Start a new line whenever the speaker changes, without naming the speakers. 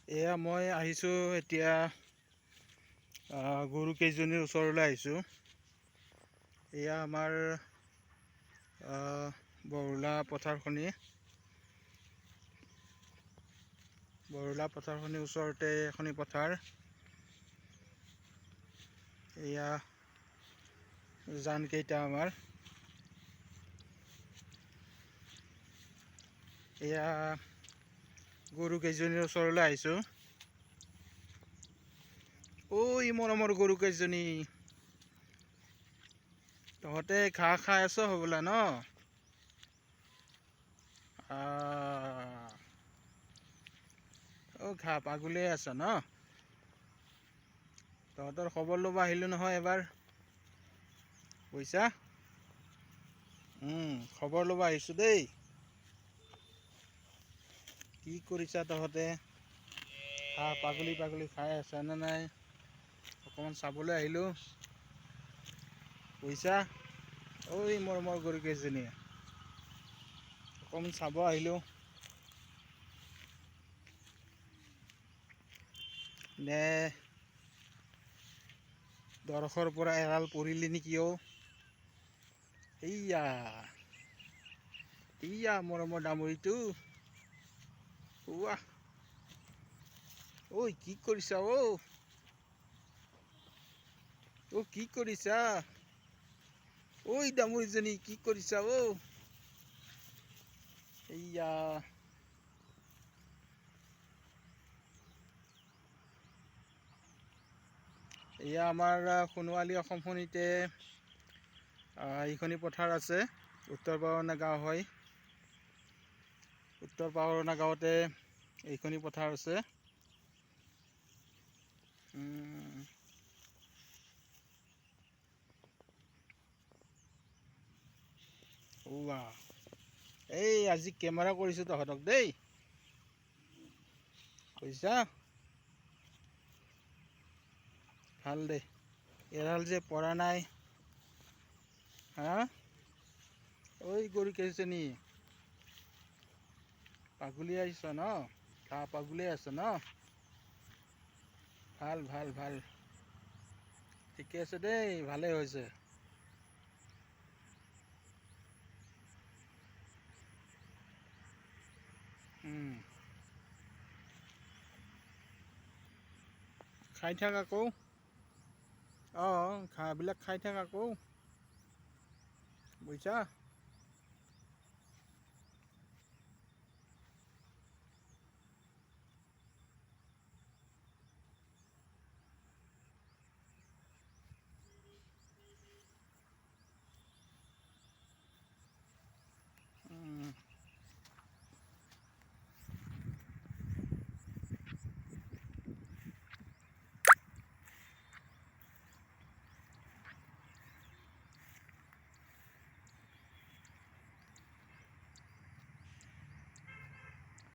এয়া মই আহিছোঁ এতিয়া গৰু কেইজনীৰ ওচৰলৈ আহিছোঁ। এয়া আমাৰ বৰলা পথাৰখনিৰ ওচৰতে এখনি পথাৰ। এয়া জানকেইটা আমাৰ। এয়া গৰু কেইজনীৰ ওচৰলৈ আহিছোঁ। ঐ মৰমৰ গৰু কেইজনী, তহঁতে ঘাঁহ খাই আছ হ'বলা ন? ঘাঁহ পাগুলিয়ে আছ ন? তহঁতৰ খবৰ ল'ব আহিলোঁ নহয় এবাৰ, বুজিছা? খবৰ ল'ব আহিছোঁ দেই। কি কৰিছা তহঁতে? ঘাঁহ পাগলি খাই আছা নে নাই? অকণমান চাবলৈ আহিলোঁ, বুজিছা? ঐ মৰমৰ গৰু কেইজনী, অকণমান চাব আহিলোঁ। নে দৰখৰ পৰা এৰাল পৰিলি নেকি অ'? এইয়া মৰমৰ দামৰিটো। ৱাহ! ঐ কি কৰিছা অ'? কি কৰিছা? ঐ দামৰিজনী কি কৰিছা অ'? এইয়া এয়া আমাৰ সোণোৱালী অসমখনিতে এইখনি পথাৰ আছে, উত্তৰ পাৱনা গাঁও হয়। উত্তৰ পাৱনা গাঁৱতে এইখনি পথাৰ আছে। এই আজি কেমেৰা কৰিছোঁ তহঁতক দেই, বুজিছা? ভাল দে, এৰাল যে পৰা নাই। হা? ঐ গৰু কেইজনী, পাগুলিয়ে আহিছ ন? ঘাঁহ পাগুলিয়ে আছ ন? ভাল। ঠিকে আছে দেই, ভালেই হৈছে। খাই থাক আকৌ। ঘাঁহবিলাক খাই থাক আকৌ, বুজিছা?